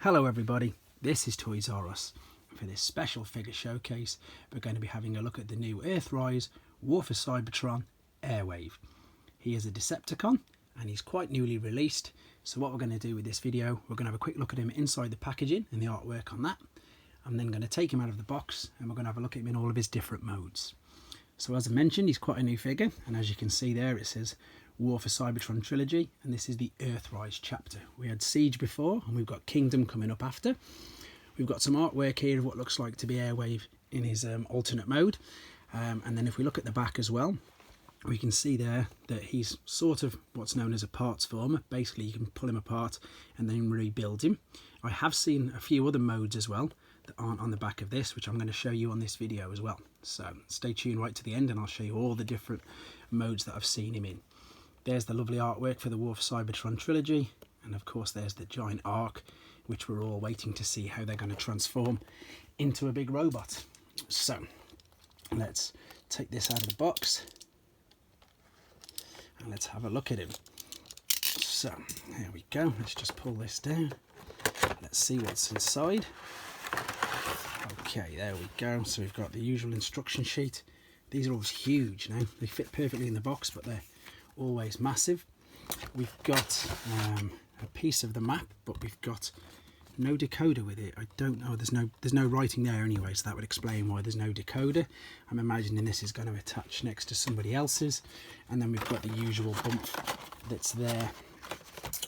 Hello everybody, this is Toys R Us. For this special figure showcase, we're going to be having a look at the new Earthrise War for Cybertron Airwave. He is a Decepticon and he's quite newly released, so what we're going to do with this video, we're going to have a quick look at him inside the packaging and the artwork on that. I'm then going to take him out of the box and we're going to have a look at him in all of his different modes. So as I mentioned, he's quite a new figure, and as you can see there it says War for Cybertron trilogy, and this is the Earthrise chapter. We had Siege before and we've got Kingdom coming up after. We've got some artwork here of what looks like to be Airwave in his alternate mode, and then if we look at the back as well, we can see there that he's sort of what's known as a parts former. Basically you can pull him apart and then rebuild him. I have seen a few other modes as well that aren't on the back of this, which I'm going to show you on this video as well, so stay tuned right to the end and I'll show you all the different modes that I've seen him in. There's the lovely artwork for the War for Cybertron trilogy, and of course there's the giant arc, which we're all waiting to see how they're going to transform into a big robot. So let's take this out of the box and let's have a look at him. So here we go, let's just pull this down, let's see what's inside. Okay, there we go. So we've got the usual instruction sheet. These are always huge now, they fit perfectly in the box, but they're always massive. We've got a piece of the map, but we've got no decoder with it. I don't know, there's no writing there anyway, so that would explain why there's no decoder. I'm imagining this is going to attach next to somebody else's, and then we've got the usual bump that's there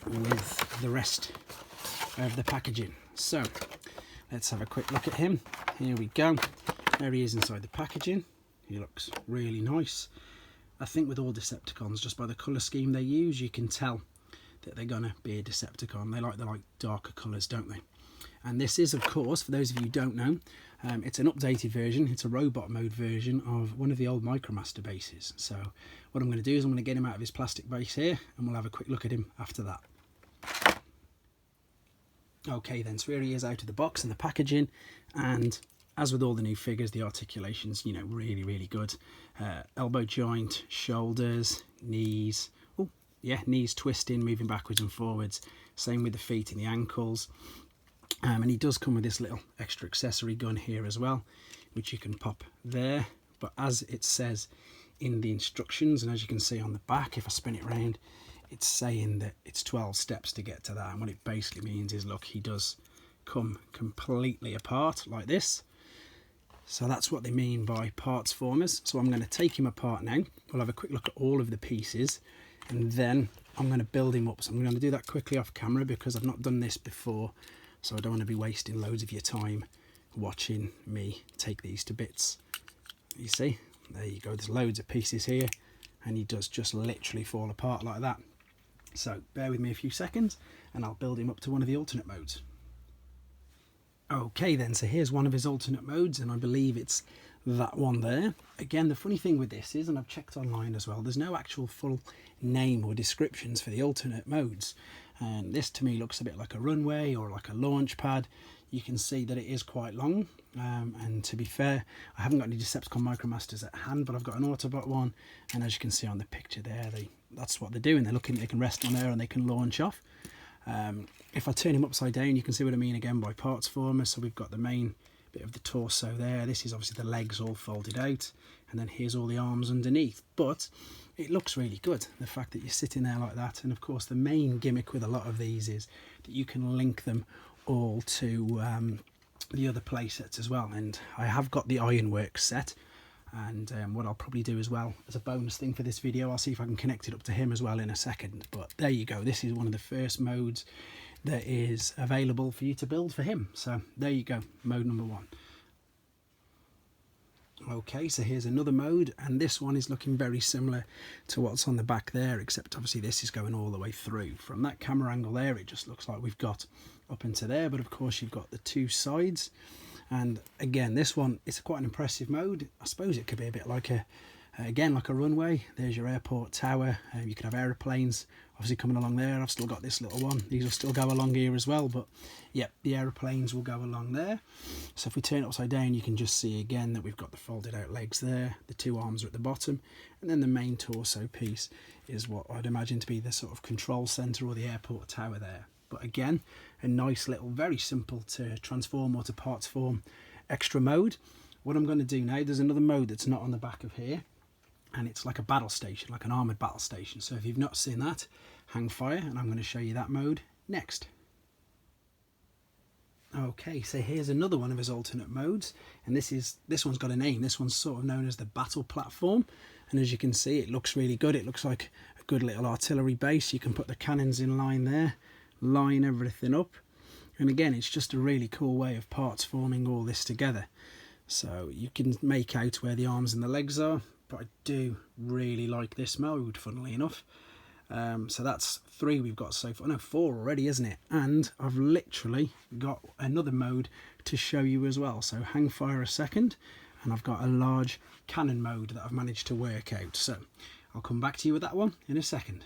with the rest of the packaging. So let's have a quick look at him. Here we go, there he is inside the packaging. He looks really nice. I think with all Decepticons, just by the colour scheme they use, you can tell that they're going to be a Decepticon. They like the darker colours, don't they? And this is, of course, for those of you who don't know, it's an updated version. It's a robot mode version of one of the old Micromaster bases. So what I'm going to do is I'm going to get him out of his plastic base here, and we'll have a quick look at him after that. Okay then, so here he is out of the box and the packaging, and as with all the new figures, the articulation's, really good. Elbow joint, shoulders, knees. Oh, yeah, knees twisting, moving backwards and forwards. Same with the feet and the ankles. And he does come with this little extra accessory gun here as well, which you can pop there. But as it says in the instructions, and as you can see on the back, if I spin it around, it's saying that it's 12 steps to get to that. And what it basically means is, look, he does come completely apart like this. So that's what they mean by parts formers. So I'm going to take him apart now. We'll have a quick look at all of the pieces, and then I'm going to build him up. So I'm going to do that quickly off camera because I've not done this before, so I don't want to be wasting loads of your time watching me take these to bits. You see, there you go, there's loads of pieces here, and he does just literally fall apart like that. So bear with me a few seconds and I'll build him up to one of the alternate modes. Okay then, so here's one of his alternate modes, and I believe it's that one there. Again, the funny thing with this is, and I've checked online as well, there's no actual full name or descriptions for the alternate modes. And this to me looks a bit like a runway or like a launch pad. You can see that it is quite long, and to be fair, I haven't got any Decepticon Micromasters at hand, but I've got an Autobot one, and as you can see on the picture there, that's what they're doing. They're looking, they can rest on there and they can launch off. If I turn him upside down, you can see what I mean again by parts former. So we've got the main bit of the torso there. This is obviously the legs all folded out, and then here's all the arms underneath. But it looks really good, the fact that you're sitting there like that. And of course the main gimmick with a lot of these is that you can link them all to the other play sets as well. And I have got the Ironworks set, and what I'll probably do as well as a bonus thing for this video, I'll see if I can connect it up to him as well in a second. But there you go, this is one of the first modes that is available for you to build for him. So there you go, mode number one. Okay, so here's another mode, and this one is looking very similar to what's on the back there, except obviously this is going all the way through. From that camera angle there, it just looks like we've got up into there, but of course you've got the two sides. And again, this one, it's quite an impressive mode. I suppose it could be a bit like again, like a runway. There's your airport tower. You could have aeroplanes obviously coming along there. I've still got this little one. These will still go along here as well, but yep, the aeroplanes will go along there. So if we turn it upside down, you can just see again that we've got the folded out legs there. The two arms are at the bottom, and then the main torso piece is what I'd imagine to be the sort of control center or the airport tower there. but again, a nice little, very simple to transform or to parts form extra mode. What I'm going to do now, there's another mode that's not on the back of here, and it's like a battle station, like an armoured battle station. So if you've not seen that, hang fire, and I'm going to show you that mode next. Okay, so here's another one of his alternate modes, and this one's got a name. This one's sort of known as the battle platform, and as you can see, it looks really good. It looks like a good little artillery base. You can put the cannons in line there, line everything up, and again, it's just a really cool way of parts forming all this together. So you can make out where the arms and the legs are, but I do really like this mode, funnily enough. So that's 3 we've got so far. No, 4 already, isn't it? And I've literally got another mode to show you as well. So hang fire a second, and I've got a large cannon mode that I've managed to work out. So I'll come back to you with that one in a second.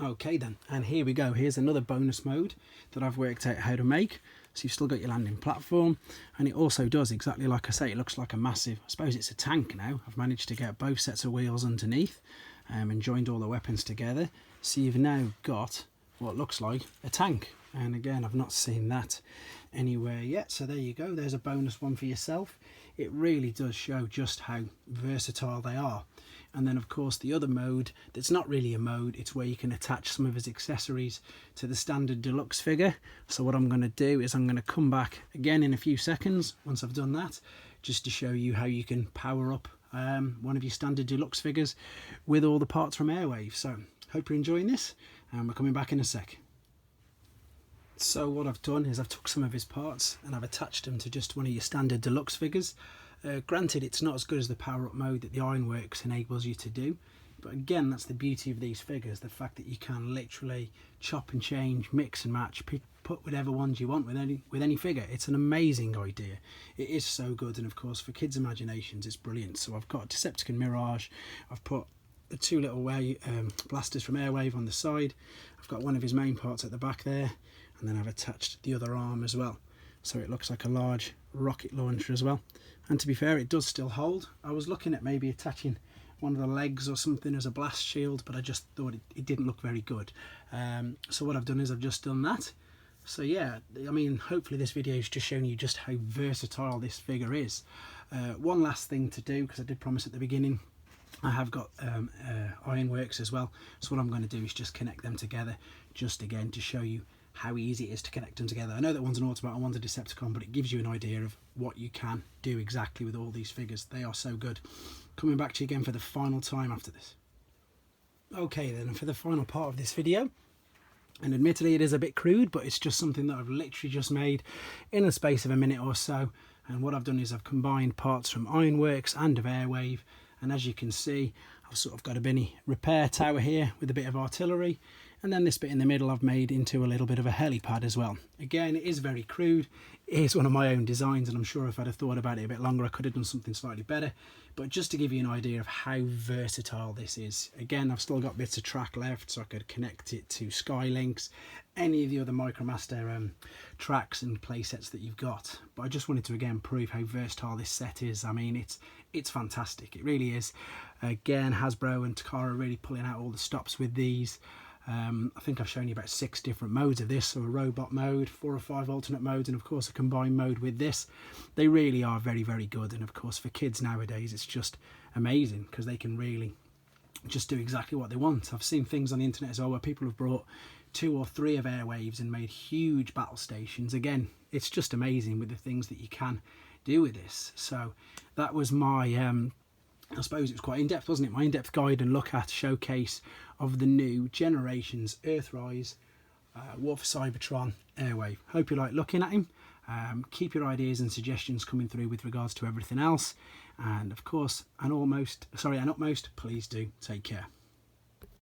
Okay then, and here we go. Here's another bonus mode that I've worked out how to make. So you've still got your landing platform, and it also does exactly like I say. It looks like a massive, I suppose it's a tank now. I've managed to get both sets of wheels underneath and joined all the weapons together. So you've now got what looks like a tank. And again, I've not seen that anywhere yet. So there you go. There's a bonus one for yourself. It really does show just how versatile they are. And then of course the other mode, that's not really a mode, it's where you can attach some of his accessories to the standard deluxe figure. So what I'm going to do is I'm going to come back again in a few seconds once I've done that, just to show you how you can power up one of your standard deluxe figures with all the parts from Airwave. So hope you're enjoying this, and we're coming back in a sec. So what I've done is I've took some of his parts and I've attached them to just one of your standard deluxe figures. Granted, it's not as good as the power-up mode that the Ironworks enables you to do, but again, that's the beauty of these figures, the fact that you can literally chop and change, mix and match, put whatever ones you want with any figure. It's an amazing idea. It is so good, and of course for kids' imaginations it's brilliant. So I've got Decepticon Mirage, I've put the 2 little blasters from Airwave on the side, I've got one of his main parts at the back there, and then I've attached the other arm as well. So it looks like a large rocket launcher as well. And to be fair, it does still hold. I was looking at maybe attaching one of the legs or something as a blast shield, but I just thought it didn't look very good. So what I've done is I've just done that. So yeah, I mean, hopefully this video is just showing you just how versatile this figure is. One last thing to do, because I did promise at the beginning, I have got Ironworks as well. So what I'm going to do is just connect them together, just again to show you how easy it is to connect them together. I know that one's an Autobot and one's a Decepticon, but it gives you an idea of what you can do exactly with all these figures. They are so good. Coming back to you again for the final time after this. Okay then, for the final part of this video, and admittedly it is a bit crude, but it's just something that I've literally just made in the space of a minute or so. And what I've done is I've combined parts from Ironworks and of Airwave, and as you can see, I've sort of got a mini repair tower here with a bit of artillery, and then this bit in the middle I've made into a little bit of a helipad as well. Again, it is very crude. It is one of my own designs, and I'm sure if I'd have thought about it a bit longer I could have done something slightly better. But just to give you an idea of how versatile this is. Again, I've still got bits of track left, so I could connect it to Skylinks, any of the other MicroMaster tracks and play sets that you've got. But I just wanted to again prove how versatile this set is. I mean, it's fantastic. It really is. Again, Hasbro and Takara are really pulling out all the stops with these. I think I've shown you about 6 different modes of this, so a robot mode, 4 or 5 alternate modes, and of course a combined mode with this. They really are very, very good, and of course for kids nowadays it's just amazing because they can really just do exactly what they want. I've seen things on the internet as well where people have brought 2 or 3 of Airwaves and made huge battle stations. Again, it's just amazing with the things that you can do with this. So that was my I suppose it was quite in-depth, wasn't it? My in-depth guide and look at showcase of the new Generations Earthrise War for Cybertron Airwave. Hope you like looking at him. Keep your ideas and suggestions coming through with regards to everything else. And of course, and utmost, please do take care.